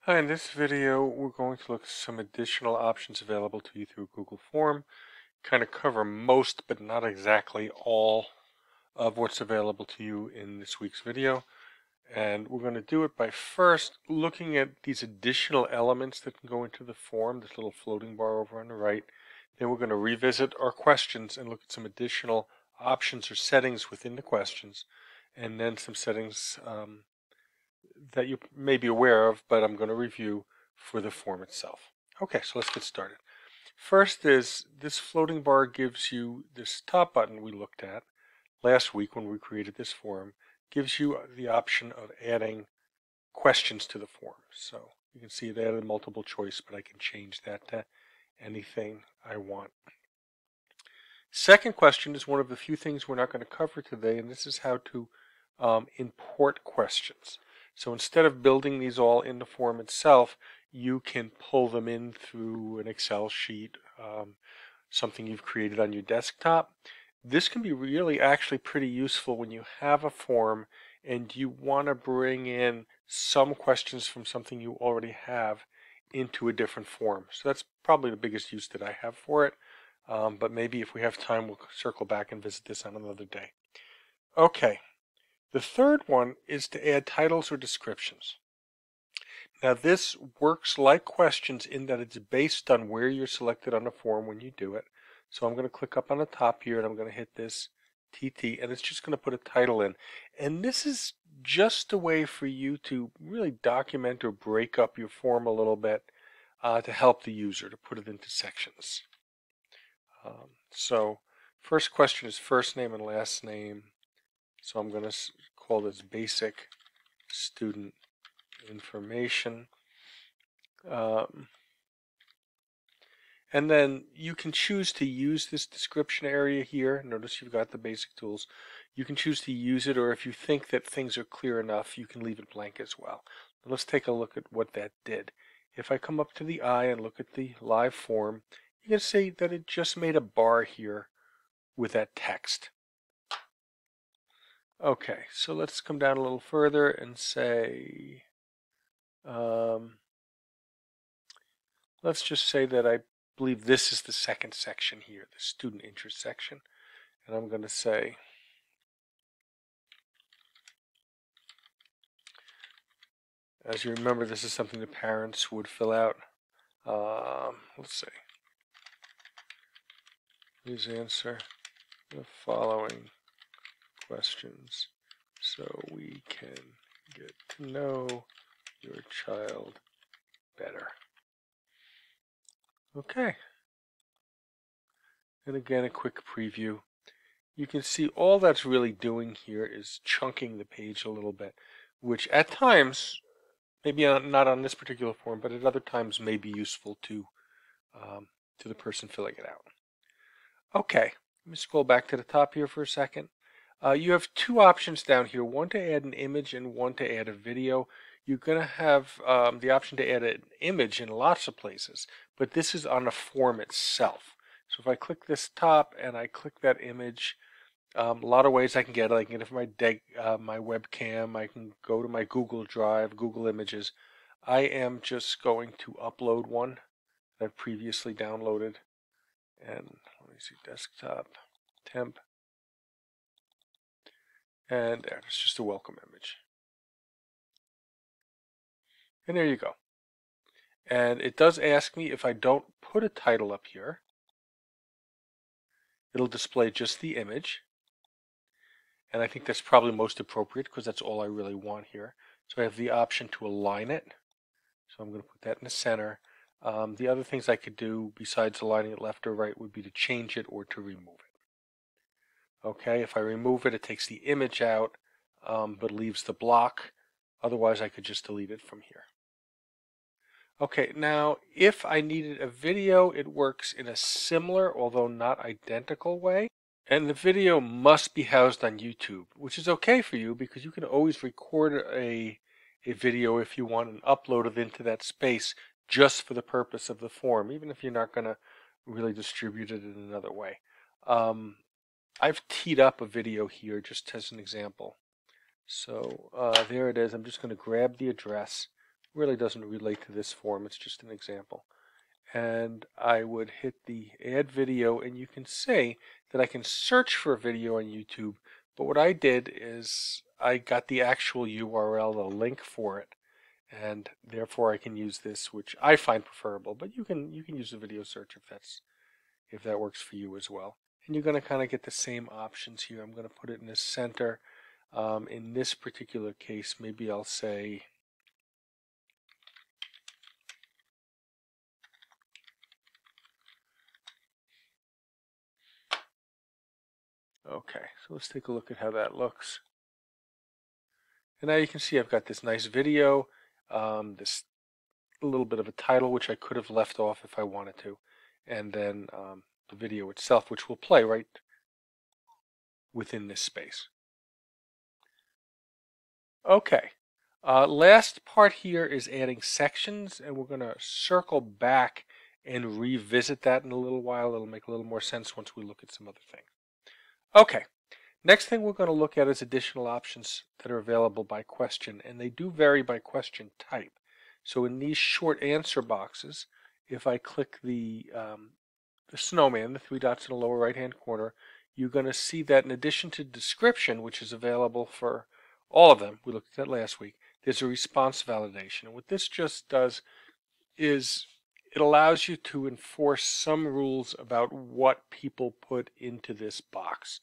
Hi, in this video we're going to look at some additional options available to you through Google Form. Kind of cover most but not exactly all of what's available to you in this week's video. And we're going to do it by first looking at these additional elements that can go into the form, this little floating bar over on the right. Then we're going to revisit our questions and look at some additional options or settings within the questions, and then some settings that you may be aware of, but I'm going to review for the form itself. Okay, so let's get started. First is this floating bar gives you this top button we looked at last week when we created this form, gives you the option of adding questions to the form. So you can see it added multiple choice, but I can change that to anything I want. Second question is one of the few things we're not going to cover today, and this is how to import questions. So instead of building these all in the form itself, you can pull them in through an Excel sheet, something you've created on your desktop. This can be really actually pretty useful when you have a form and you want to bring in some questions from something you already have into a different form. So that's probably the biggest use that I have for it. But maybe if we have time, we'll circle back and visit this on another day. Okay, the third one is to add titles or descriptions. Now this works like questions in that it's based on where you're selected on the form when you do it. So I'm going to click up on the top here and I'm going to hit this TT and it's just going to put a title in. And this is just a way for you to really document or break up your form a little bit to help the user, to put it into sections. So first question is first name and last name. So I'm going to call this basic student information. And then you can choose to use this description area here. Notice you've got the basic tools. You can choose to use it, or if you think that things are clear enough, you can leave it blank as well. Now let's take a look at what that did. If I come up to the eye and look at the live form, you can see that it just made a bar here with that text. Okay, so let's come down a little further and say, let's just say that I believe this is the second section here, the student interest section. And I'm going to say, as you remember, this is something the parents would fill out. Let's see. Please answer the following questions so we can get to know your child better. Okay. And again, a quick preview. You can see all that's really doing here is chunking the page a little bit, which at times, maybe not on this particular form, but at other times may be useful to the person filling it out. Okay, let me scroll back to the top here for a second. You have two options down here, one to add an image and one to add a video. You're going to have the option to add an image in lots of places, but this is on the form itself. So if I click this top and I click that image, a lot of ways I can get it. I can get it from my webcam. I can go to my Google Drive, Google Images. I am just going to upload one that I've previously downloaded. And let me see, desktop, temp. And there, it's just a welcome image. And there you go. And it does ask me if I don't put a title up here, it'll display just the image. And I think that's probably most appropriate because that's all I really want here. So I have the option to align it. So I'm going to put that in the center. The other things I could do besides aligning it left or right would be to change it or to remove it. Okay, if I remove it, it takes the image out, but leaves the block. Otherwise, I could just delete it from here. Okay, now if I needed a video, it works in a similar, although not identical way. And the video must be housed on YouTube, which is okay for you because you can always record a video if you want and upload it into that space just for the purpose of the form, even if you're not going to really distribute it in another way. I've teed up a video here just as an example. So there it is. I'm just going to grab the address, really doesn't relate to this form, it's just an example. And I would hit the add video, and you can see that I can search for a video on YouTube, but what I did is I got the actual URL, the link for it, and therefore I can use this, which I find preferable, but you can use a video search if that works for you as well. And you're going to kind of get the same options here. I'm going to put it in the center. In this particular case, maybe I'll say okay, so let's take a look at how that looks. And now you can see I've got this nice video, this little bit of a title, which I could have left off if I wanted to, and then the video itself, which will play right within this space. Okay, last part here is adding sections, and we're going to circle back and revisit that in a little while. It'll make a little more sense once we look at some other things. Okay, next thing we're going to look at is additional options that are available by question, and they do vary by question type. So in these short answer boxes, if I click the snowman, the 3 dots in the lower right hand corner, you're going to see that in addition to description, which is available for all of them, we looked at that last week, there's a response validation. And what this just does is it allows you to enforce some rules about what people put into this box.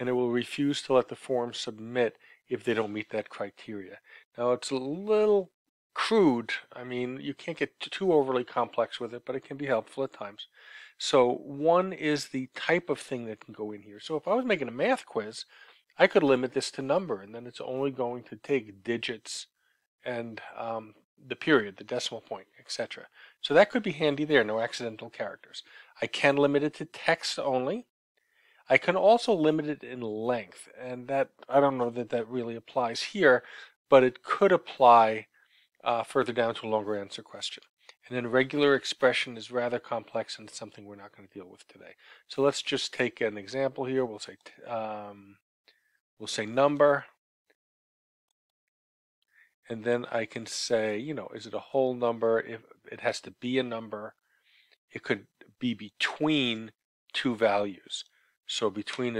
And it will refuse to let the form submit if they don't meet that criteria. Now it's a little crude. I mean, you can't get too overly complex with it, but it can be helpful at times. So one is the type of thing that can go in here. So if I was making a math quiz, I could limit this to number, and then it's only going to take digits and the period, the decimal point, etc. So that could be handy there, no accidental characters. I can limit it to text only. I can also limit it in length, and that I don't know that that really applies here, but it could apply further down to a longer answer question. And then regular expression is rather complex and it's something we're not going to deal with today. So let's just take an example here. We'll say number, and then I can say, you know, is it a whole number? If it has to be a number, it could be between two values. So between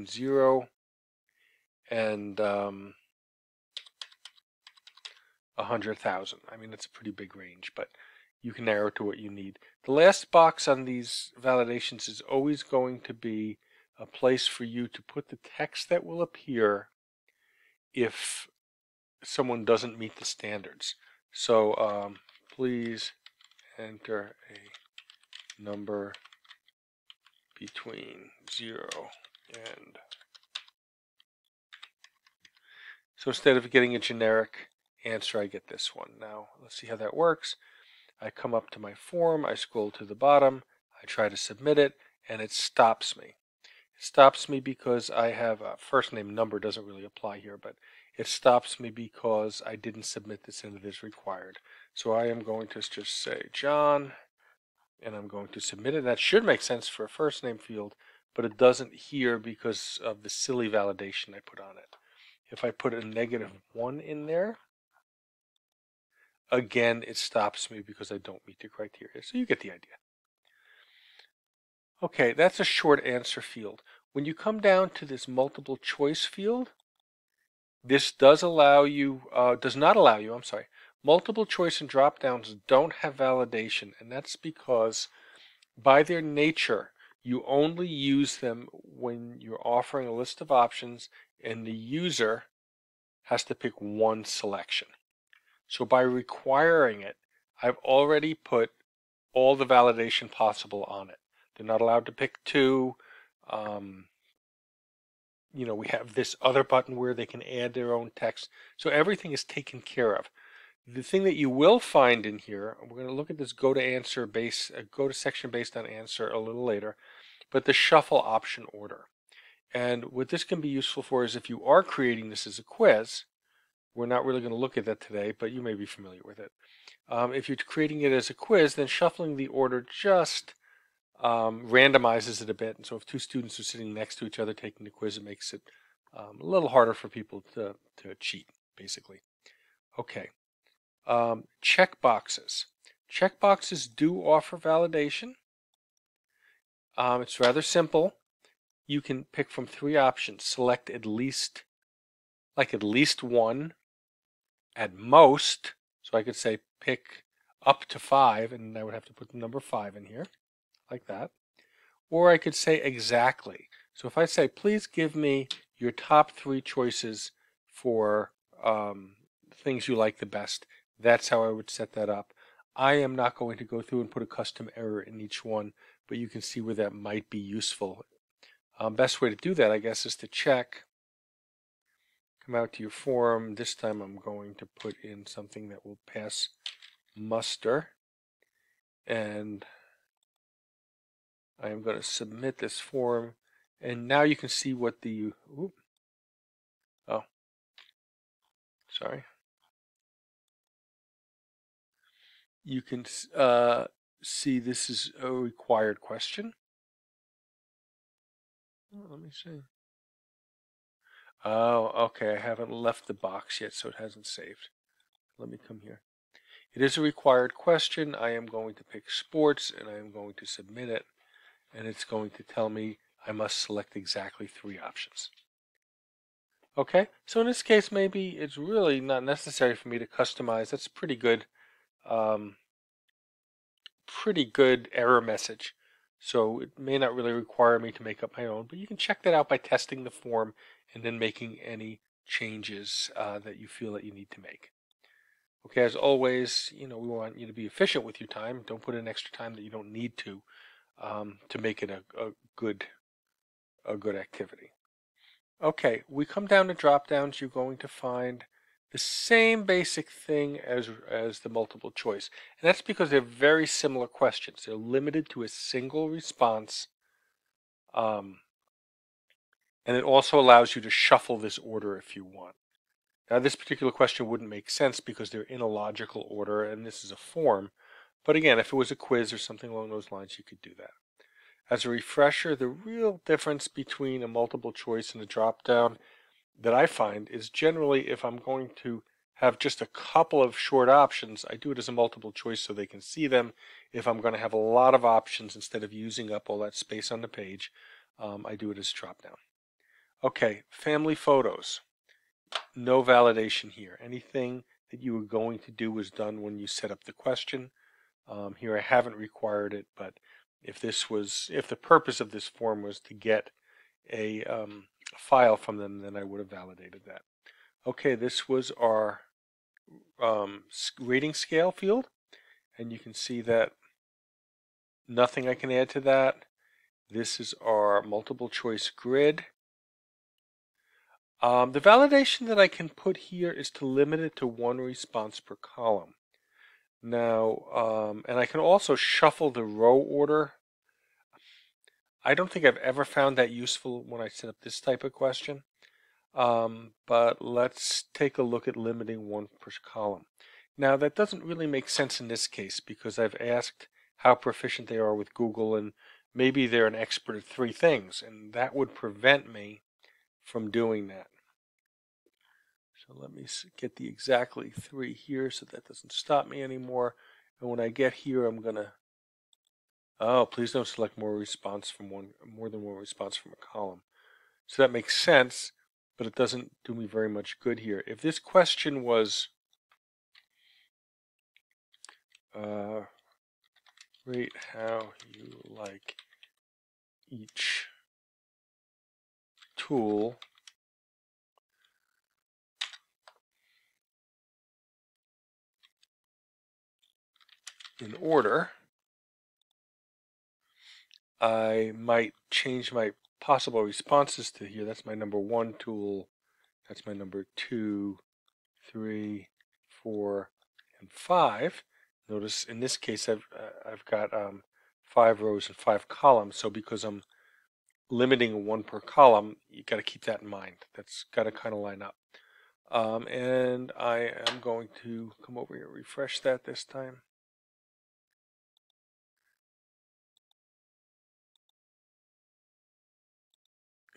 0 and 100,000. I mean, it's a pretty big range, but you can narrow it to what you need. The last box on these validations is always going to be a place for you to put the text that will appear if someone doesn't meet the standards. So please enter a number between 0 and... So instead of getting a generic answer, I get this one. Now let's see how that works. I come up to my form, I scroll to the bottom, I try to submit it, and it stops me. It stops me because I have a first name. Number doesn't really apply here, but it stops me because I didn't submit this in as required. So I am going to just say John, and I'm going to submit it. That should make sense for a first name field, but it doesn't here because of the silly validation I put on it. If I put a -1 in there, again, it stops me because I don't meet the criteria. So you get the idea. Okay, that's a short answer field. When you come down to this multiple choice field, this does not allow you, multiple choice and drop downs don't have validation, and that's because by their nature, you only use them when you're offering a list of options and the user has to pick one selection. So by requiring it, I've already put all the validation possible on it. They're not allowed to pick 2. You know, we have this other button where they can add their own text. So everything is taken care of. The thing that you will find in here, we're going to look at this go to section based on answer a little later, but the shuffle option order. And what this can be useful for is if you are creating this as a quiz, we're not really going to look at that today, but you may be familiar with it. If you're creating it as a quiz, then shuffling the order just randomizes it a bit. And so if 2 students are sitting next to each other taking the quiz, it makes it a little harder for people to cheat, basically. Okay. Checkboxes. Checkboxes do offer validation. It's rather simple. You can pick from 3 options. Select at least one at most. So I could say pick up to 5, and I would have to put the number 5 in here, like that. Or I could say exactly. So if I say, please give me your top 3 choices for things you like the best, that's how I would set that up. I am not going to go through and put a custom error in each one, but you can see where that might be useful. Best way to do that, I guess, is to check. Come out to your form. This time I'm going to put in something that will pass muster. And I am going to submit this form. And now you can see what the... sorry. You can see this is a required question. Let me see. Oh, okay. I haven't left the box yet, so it hasn't saved. Let me come here. It is a required question. I am going to pick sports, and I am going to submit it. And it's going to tell me I must select exactly 3 options. Okay, so in this case, maybe it's really not necessary for me to customize. That's pretty good error message. So it may not really require me to make up my own, but you can check that out by testing the form and then making any changes that you feel that you need to make. Okay, as always, we want you to be efficient with your time. Don't put in extra time that you don't need to make it a good activity. Okay, we come down to drop downs. You're going to find the same basic thing as the multiple choice. And that's because they're very similar questions. They're limited to a single response. And it also allows you to shuffle this order if you want. Now, this particular question wouldn't make sense because they're in a logical order, and this is a form. But again, if it was a quiz or something along those lines, you could do that. As a refresher, the real difference between a multiple choice and a drop down that I find is generally if I'm going to have just a couple of short options, I do it as a multiple choice so they can see them. If I'm going to have a lot of options instead of using up all that space on the page, I do it as drop down. Okay, family photos. No validation here. Anything that you were going to do was done when you set up the question. Here I haven't required it, but if the purpose of this form was to get a file from them, then I would have validated that. Okay, this was our rating scale field, and you can see that nothing I can add to that. This is our multiple choice grid. The validation that I can put here is to limit it to 1 response per column. Now, and I can also shuffle the row order. I don't think I've ever found that useful when I set up this type of question. But let's take a look at limiting 1 per column. Now, that doesn't really make sense in this case because I've asked how proficient they are with Google, and maybe they're an expert at 3 things, and that would prevent me from doing that. So let me get the exactly 3 here so that doesn't stop me anymore. And when I get here, I'm going to... Oh, please don't select more than one response from a column. So that makes sense, but it doesn't do me very much good here. If this question was rate how you like each tool in order, I might change my possible responses to here. That's my number 1 tool. That's my number 2, 3, 4, and 5. Notice in this case I've got 5 rows and 5 columns. So because I'm limiting 1 per column, you got to keep that in mind. That's got to kind of line up. And I am going to come over here and refresh that this time.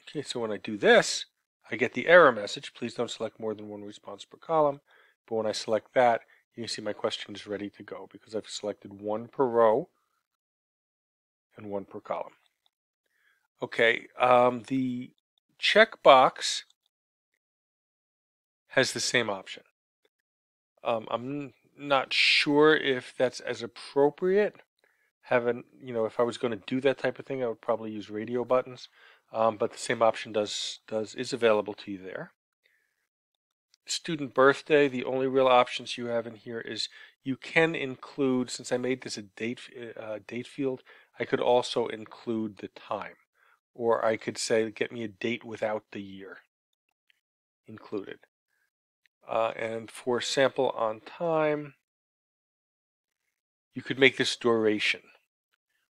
Okay, so when I do this, I get the error message. Please don't select more than 1 response per column. But when I select that, You can see my question is ready to go because I've selected one per row and one per column. Okay, the checkbox has the same option. I'm not sure if that's as appropriate. If I was going to do that type of thing, I would probably use radio buttons. But the same option is available to you there. Student birthday, the only real options you have in here is you can include, since I made this a date field, I could also include the time. Or I could say, get me a date without the year included. And for sample on time, you could make this duration,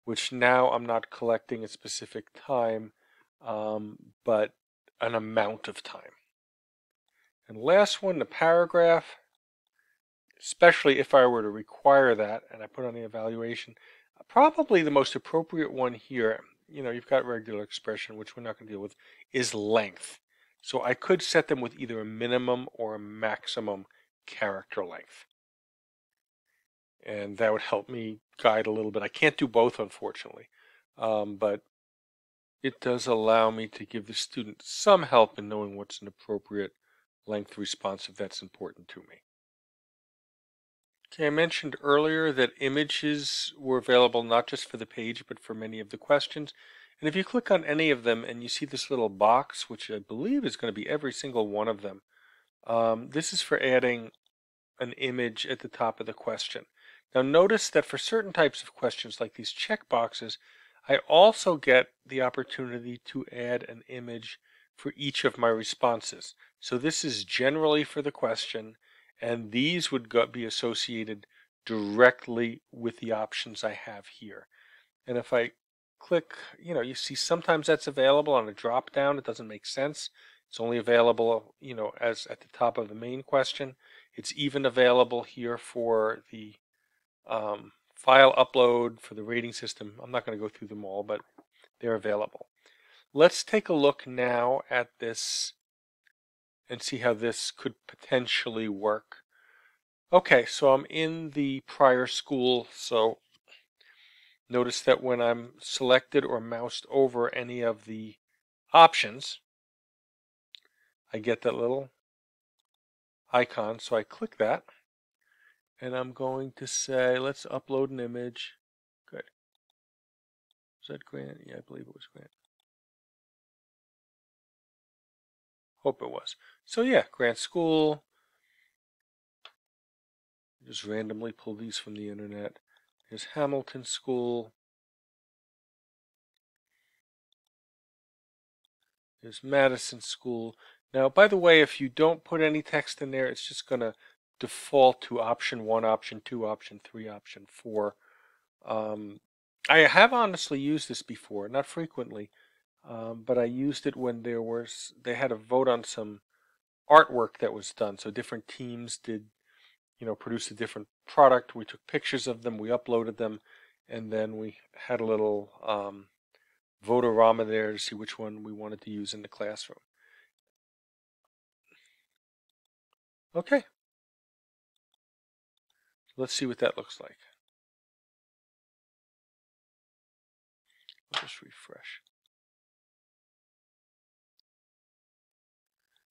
which now I'm not collecting a specific time, but an amount of time. And last one, the paragraph, especially if I were to require that, and I put on the evaluation, probably the most appropriate one here, you've got regular expression, which we're not going to deal with, is length. So I could set them with either a minimum or a maximum character length. And that would help me guide a little bit. I can't do both, unfortunately, but it does allow me to give the student some help in knowing what's an appropriate length response if that's important to me. Okay, I mentioned earlier that images were available not just for the page, but for many of the questions. And if you click on any of them and you see this little box, which I believe is going to be every single one of them, this is for adding an image at the top of the question. Now notice that for certain types of questions like these checkboxes, I also get the opportunity to add an image for each of my responses. So this is generally for the question, and these would be associated directly with the options I have here. And if I click, you see sometimes that's available on a drop down. It doesn't make sense. It's only available, as at the top of the main question. It's even available here for the file upload for the rating system. I'm not going to go through them all, but they're available. Let's take a look now at this and see how this could potentially work. Okay, so I'm in the prior school, so notice that when I'm selected or moused over any of the options, I get that little icon, so I click that, and I'm going to say, let's upload an image. Good. Was that Grant? Yeah, I believe it was Grant. Hope it was. So yeah, Grant School. Just randomly pull these from the internet. Here's Hamilton School. There's Madison School. Now, by the way, if you don't put any text in there, it's just going to default to option 1, option 2, option 3, option 4. I have honestly used this before, not frequently, but I used it when they had a vote on some artwork that was done. So different teams did, produce a different product. We took pictures of them, we uploaded them, and then we had a little vote-a-rama there to see which one we wanted to use in the classroom. Okay. Let's see what that looks like. I'll just refresh.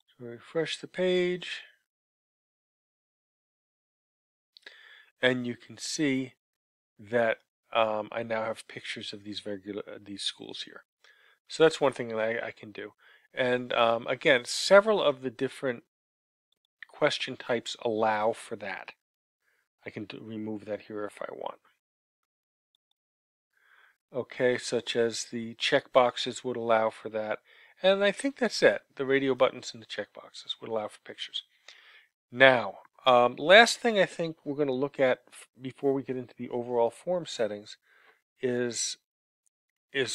So refresh the page. And you can see that I now have pictures of these schools here. So that's one thing that I can do. And again, several of the different question types allow for that. I can remove that here if I want. Okay, such as the checkboxes would allow for that. And I think that's it. The radio buttons and the checkboxes would allow for pictures. Now, last thing I think we're going to look at before we get into the overall form settings is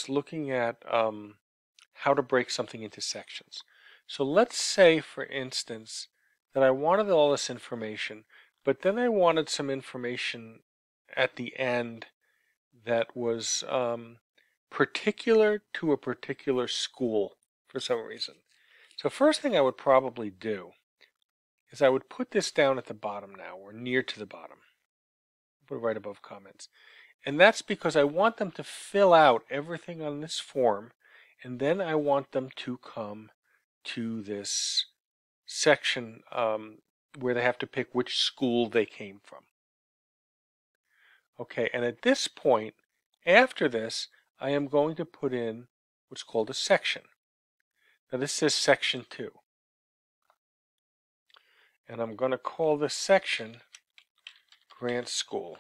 looking at how to break something into sections. So let's say, for instance, that I wanted all this information, but then I wanted some information at the end that was particular to a particular school for some reason. So first thing I would probably do is I would put this down at the bottom now, or near to the bottom. Put it right above comments. And that's because I want them to fill out everything on this form, and then I want them to come to this section where they have to pick which school they came from. Okay, and at this point, after this, I am going to put in what's called a section. Now this says section 2. And I'm going to call this section Grant School.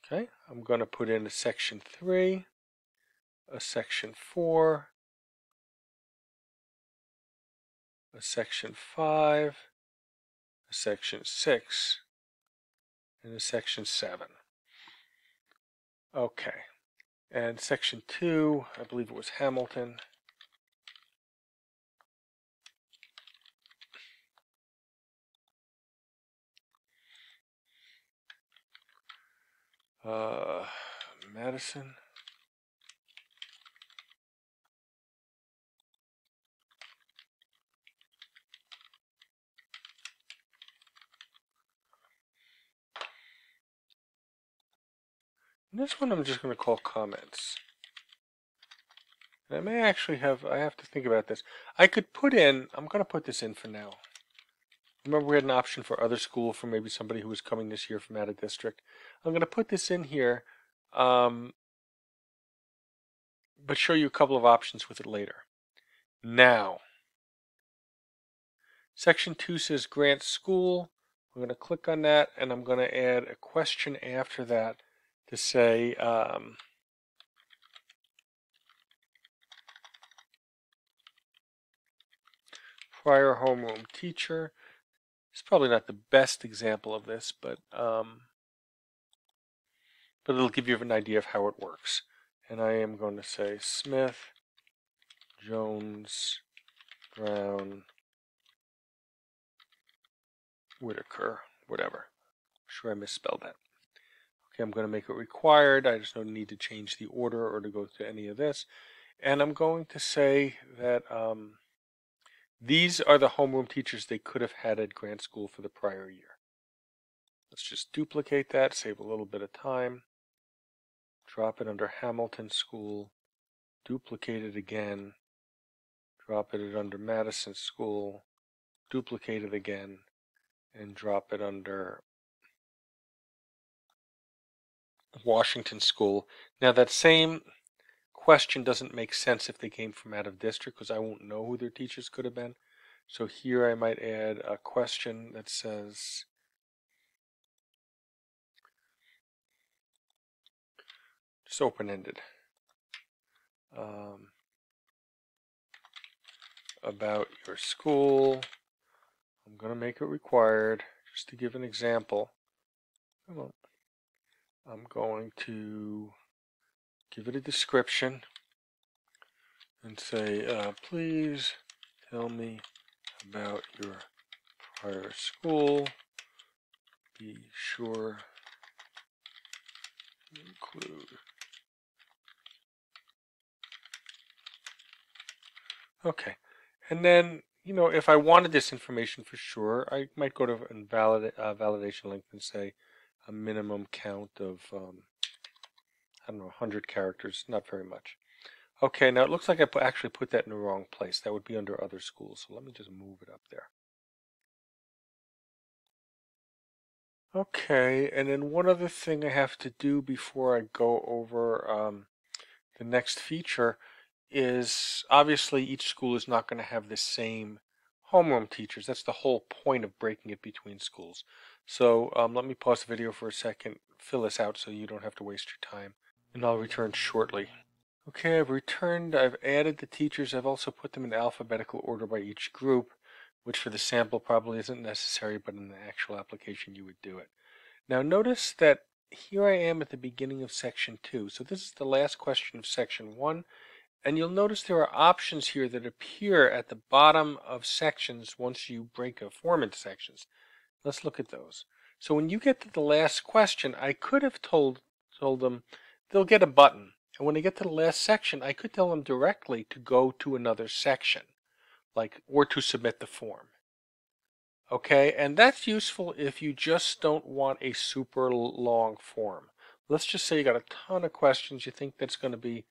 Okay, I'm going to put in a section 3, a section 4, a section 5, a section 6, and a section 7. Okay, and section 2, I believe it was Hamilton. Madison. And this one I'm just going to call comments. And I may actually have to think about this. I could put in, I'm going to put this in for now. Remember we had an option for other school for maybe somebody who was coming this year from out of district. I'm going to put this in here, but show you a couple of options with it later. Now, section 2 says Grant School. I'm going to click on that, and I'm going to add a question after that to say, prior homeroom teacher. It's probably not the best example of this, but it'll give you an idea of how it works. And I am going to say Smith, Jones, Brown, Whitaker, whatever. I'm sure I misspelled that. Okay, I'm going to make it required. I just don't need to change the order or to go to any of this. And I'm going to say that these are the homeroom teachers they could have had at Grant School for the prior year. Let's just duplicate that, save a little bit of time. Drop it under Hamilton School. Duplicate it again. Drop it under Madison School. Duplicate it again. And drop it under Washington School. Now that same question doesn't make sense if they came from out of district because I won't know who their teachers could have been. So here I might add a question that says, just open-ended, about your school. I'm going to make it required just to give an example. I'm going to give it a description and say, please tell me about your prior school. Be sure to include. Okay, and then, if I wanted this information for sure, I might go to a validation link and say a minimum count of, I don't know, 100 characters, not very much. Okay, now it looks like I actually put that in the wrong place. That would be under other schools, so let me just move it up there. Okay, and then one other thing I have to do before I go over the next feature is, obviously each school is not going to have the same homeroom teachers. That's the whole point of breaking it between schools. So let me pause the video for a second, fill this out so you don't have to waste your time, and I'll return shortly. Okay, I've returned. I've added the teachers. I've also put them in alphabetical order by each group, which for the sample probably isn't necessary, but in the actual application you would do it. Now notice that here I am at the beginning of section 2. So this is the last question of section 1. And you'll notice there are options here that appear at the bottom of sections once you break a form into sections. Let's look at those. So when you get to the last question, I could have told them they'll get a button. And when they get to the last section, I could tell them directly to go to another section. or to submit the form. Okay, and that's useful if you just don't want a super long form. Let's just say you got a ton of questions, you think that's going to be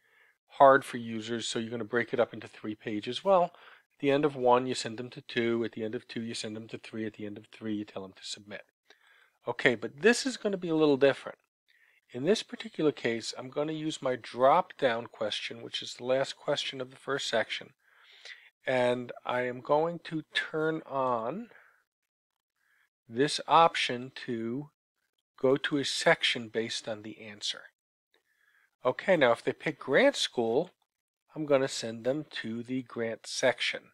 hard for users, so you're going to break it up into 3 pages. Well, at the end of 1, you send them to 2. At the end of 2, you send them to 3. At the end of 3, you tell them to submit. Okay, but this is going to be a little different. In this particular case, I'm going to use my drop-down question, which is the last question of the first section, and I am going to turn on this option to go to a section based on the answer. Okay, now if they pick grant school, I'm going to send them to the grant section.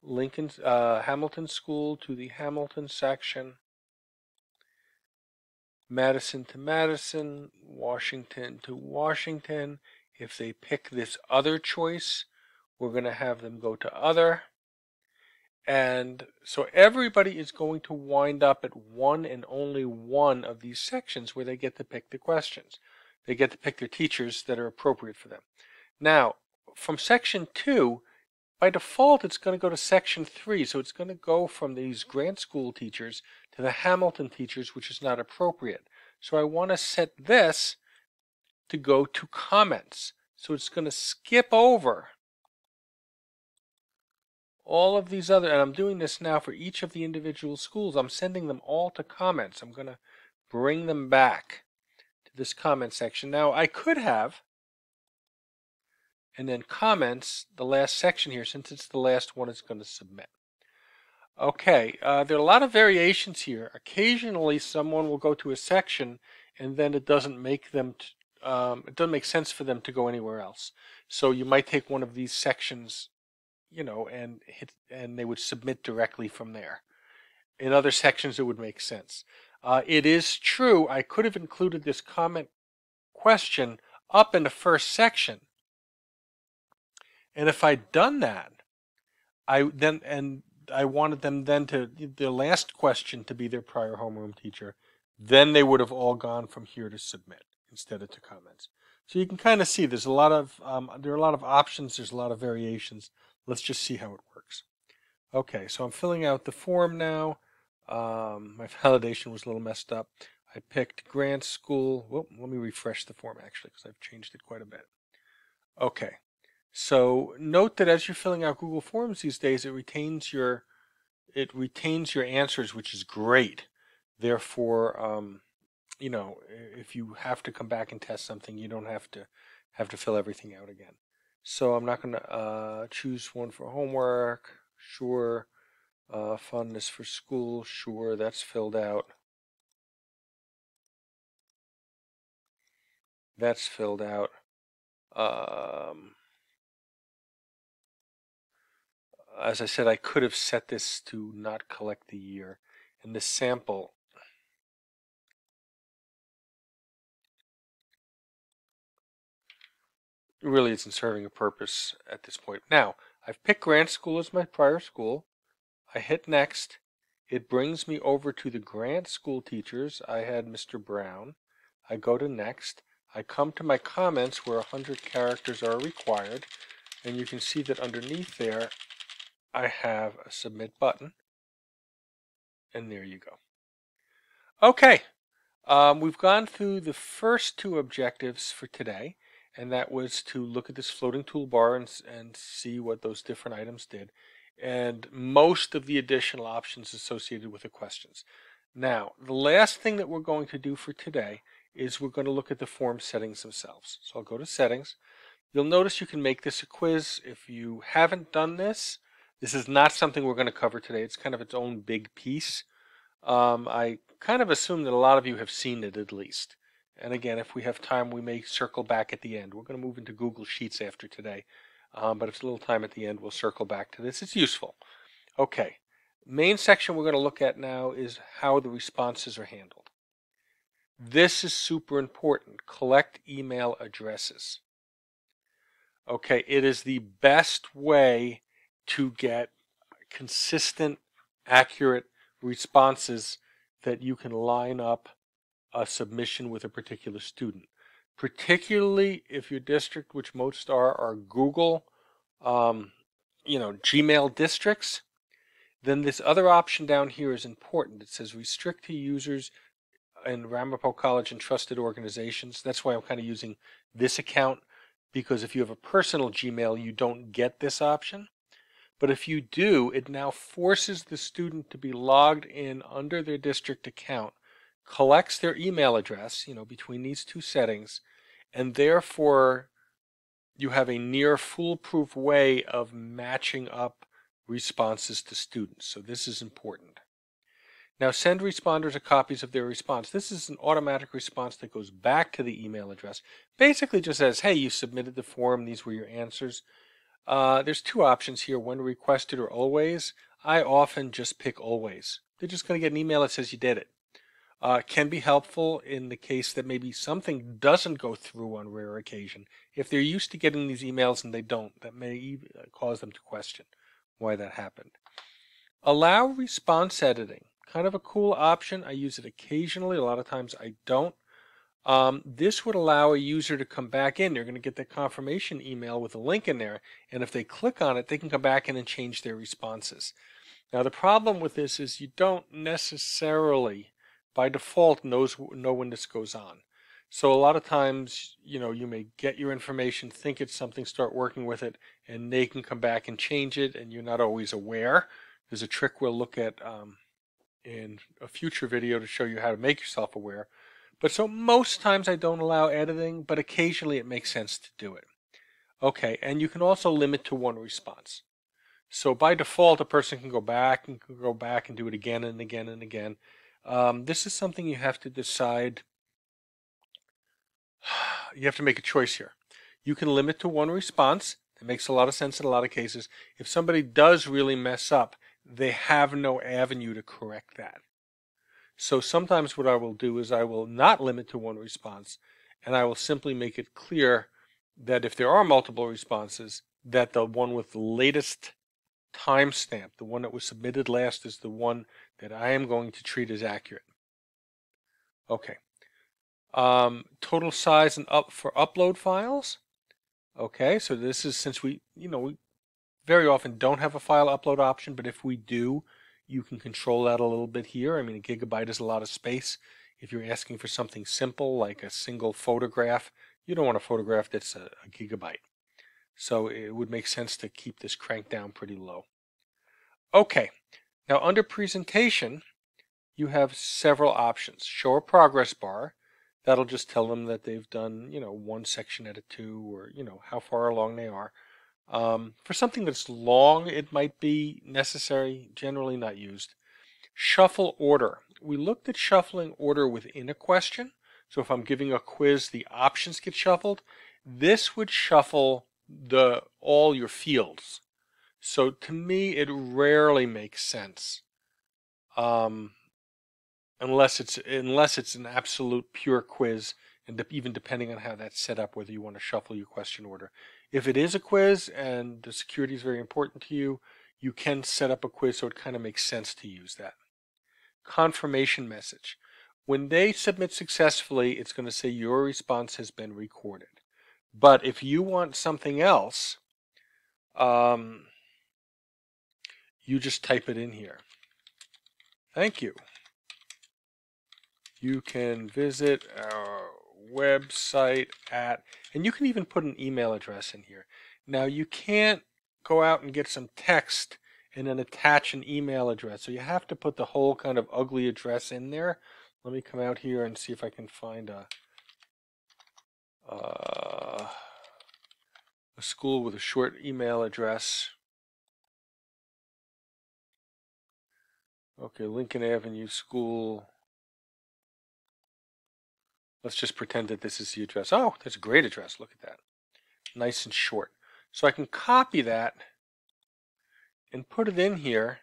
Hamilton School to the Hamilton section. Madison to Madison. Washington to Washington. If they pick this other choice, we're going to have them go to other. And so everybody is going to wind up at one and only one of these sections where they get to pick the questions. They get to pick their teachers that are appropriate for them. Now, from section 2, by default, it's going to go to section 3. So it's going to go from these grant school teachers to the Hamilton teachers, which is not appropriate. So I want to set this to go to comments. So it's going to skip over all of these other, and I'm doing this now for each of the individual schools. I'm sending them all to comments. I'm going to bring them back to this comment section. Now, I could have, and then comments, the last section here, since it's the last one, it's going to submit. Okay, there are a lot of variations here. Occasionally, someone will go to a section, and then it doesn't make them, it doesn't make sense for them to go anywhere else. So you might take one of these sections, and they would submit directly from there. In other sections, it would make sense. It is true, I could have included this comment question up in the first section. And if I'd done that, I wanted them then to, the last question to be their prior homeroom teacher, then they would have all gone from here to submit instead of to comments. So you can kind of see there's a lot of, there are a lot of options, there's a lot of variations. Let's just see how it works. Okay, so I'm filling out the form now. My validation was a little messed up. I picked grant school. Well, let me refresh the form actually, because I've changed it quite a bit. Okay, so note that as you're filling out Google Forms these days, it retains your answers, which is great. Therefore, if you have to come back and test something, you don't have to fill everything out again. So I'm not going to choose one for homework. Sure. Funness for school. Sure, that's filled out. That's filled out. As I said, I could have set this to not collect the year. And this sample really isn't serving a purpose at this point. Now, I've picked grant school as my prior school. I hit next. It brings me over to the grant school teachers. I had Mr. Brown. I go to next. I come to my comments where 100 characters are required. And you can see that underneath there, I have a submit button. And there you go. Okay. We've gone through the first 2 objectives for today. And that was to look at this floating toolbar and see what those different items did, and most of the additional options associated with the questions. Now, the last thing that we're going to do for today is we're going to look at the form settings themselves. So I'll go to settings. You'll notice you can make this a quiz. If you haven't done this, this is not something we're going to cover today. It's kind of its own big piece. I kind of assume that a lot of you have seen it at least. And again, if we have time, we may circle back at the end. We're going to move into Google Sheets after today. But if it's a little time at the end, we'll circle back to this. It's useful. Okay. Main section we're going to look at now is how the responses are handled. This is super important. Collect email addresses. Okay. It is the best way to get consistent, accurate responses that you can line up a submission with a particular student, particularly if your district, which most are Google Gmail districts, then this other option down here is important. It says restrict to users in Ramapo College and trusted organizations. That's why I'm kind of using this account, because if you have a personal Gmail, you don't get this option. But if you do, it now forces the student to be logged in under their district account, collects their email address, between these two settings, and therefore you have a near foolproof way of matching up responses to students. So this is important. Now send responders a copies of their response. This is an automatic response that goes back to the email address. Basically just says, hey, you submitted the form, these were your answers. There's two options here, when requested or always. I often just pick always. They're just going to get an email that says you did it. Can be helpful in the case that maybe something doesn't go through on rare occasion. If they're used to getting these emails and they don't, that may cause them to question why that happened. Allow response editing. Kind of a cool option. I use it occasionally. A lot of times I don't. This would allow a user to come back in. They're going to get the confirmation email with a link in there, and if they click on it, they can come back in and change their responses. Now the problem with this is you don't necessarily, by default, know when this goes on. So a lot of times, you may get your information, think it's something, start working with it, and they can come back and change it, and you're not always aware. There's a trick we'll look at in a future video to show you how to make yourself aware. But so most times I don't allow editing, but occasionally it makes sense to do it. Okay, and you can also limit to one response. So by default, a person can go back and do it again and again and again. This is something you have to decide. You have to make a choice here. You can limit to one response. It makes a lot of sense in a lot of cases. If somebody does really mess up, they have no avenue to correct that. So sometimes what I will do is I will not limit to one response, and I will simply make it clear that if there are multiple responses, that the one with the latest timestamp, the one that was submitted last, is the one that I am going to treat as accurate. Okay. Total size and for upload files. Okay, so this is, since we very often don't have a file upload option, but if we do, you can control that a little bit here. I mean, a gigabyte is a lot of space. If you're asking for something simple like a single photograph, you don't want a photograph that's a gigabyte. So it would make sense to keep this cranked down pretty low. Okay, now under presentation, you have several options. Show a progress bar. That'll just tell them that they've done, one section out of two, or, how far along they are. For something that's long, it might be necessary, generally not used. Shuffle order. We looked at shuffling order within a question. So if I'm giving a quiz, the options get shuffled. This would shuffle all your fields. So to me, it rarely makes sense. Unless it's an absolute pure quiz, and even depending on how that's set up, whether you want to shuffle your question order. If it is a quiz and the security is very important to you, you can set up a quiz so it kind of makes sense to use that. Confirmation message. When they submit successfully, it's going to say your response has been recorded. But if you want something else, you just type it in here. Thank you. You can visit our website at, and you can even put an email address in here. Now you can't go out and get some text and then attach an email address. So you have to put the whole kind of ugly address in there. Let me come out here and see if I can find a school with a short email address. Okay, Lincoln Avenue School. Let's just pretend that this is the address. Oh, that's a great address. Look at that. Nice and short. So I can copy that and put it in here.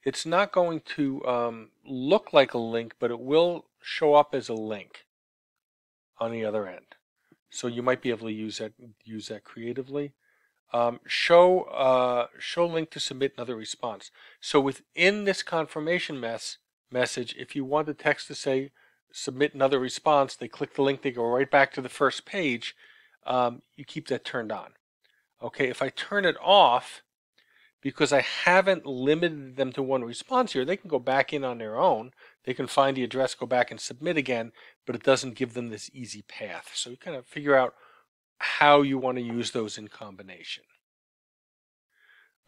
It's not going to look like a link, but it will show up as a link on the other end. So you might be able to use that creatively. Show link to submit another response. So within this confirmation message, if you want the text to say submit another response, they click the link, they go right back to the first page. You keep that turned on. Okay, if I turn it off, because I haven't limited them to one response here. They can go back in on their own. They can find the address, go back and submit again, but it doesn't give them this easy path. So you kind of figure out how you want to use those in combination.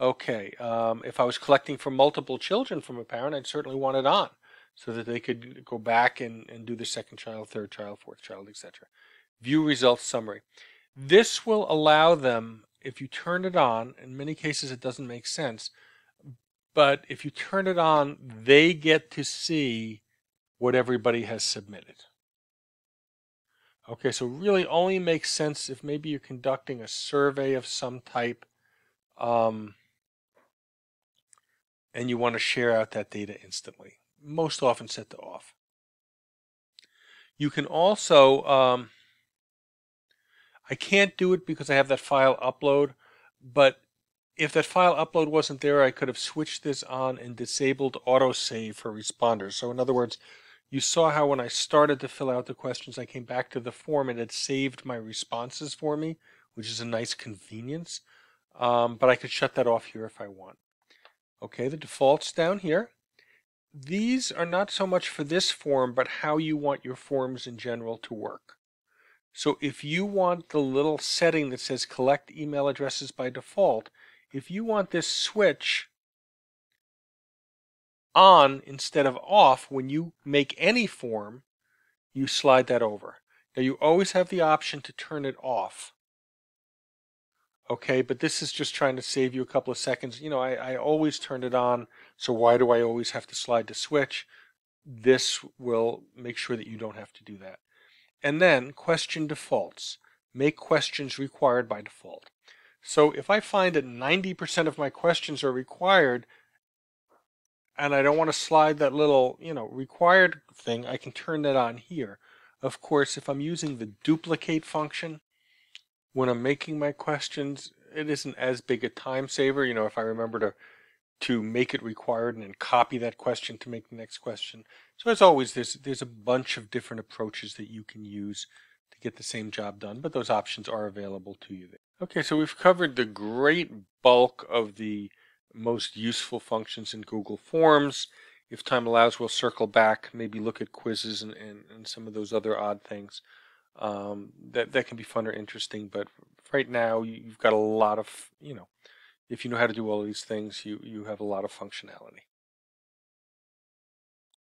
Okay, if I was collecting for multiple children from a parent, I'd certainly want it on so that they could go back and do the second child, third child, fourth child, etc. View results summary. This will allow them, if you turn it on, in many cases it doesn't make sense, but if you turn it on, they get to see what everybody has submitted. Okay, so really only makes sense if maybe you're conducting a survey of some type, and you want to share out that data instantly. Most often set to off. You can also, I can't do it because I have that file upload, but if that file upload wasn't there, I could have switched this on and disabled autosave for responders. So in other words, you saw how when I started to fill out the questions, I came back to the form and it saved my responses for me, which is a nice convenience. But I could shut that off here if I want. Okay, the defaults down here. These are not so much for this form, but how you want your forms in general to work. So if you want the little setting that says collect email addresses by default, if you want this switch on instead of off when you make any form, you slide that over. Now you always have the option to turn it off. Okay, but this is just trying to save you a couple of seconds. You know, I always turn it on, so why do I always have to slide the switch? This will make sure that you don't have to do that. And then question defaults. Make questions required by default. So if I find that 90% of my questions are required and I don't want to slide that little, required thing, I can turn that on here. Of course, if I'm using the duplicate function, when I'm making my questions, it isn't as big a time saver. If I remember to make it required and then copy that question to make the next question. So as always, there's a bunch of different approaches that you can use to get the same job done, but those options are available to you there. Okay, so we've covered the great bulk of the most useful functions in Google Forms. If time allows, we'll circle back, maybe look at quizzes and some of those other odd things. That can be fun or interesting, but right now you've got a lot of, if you know how to do all of these things, you have a lot of functionality.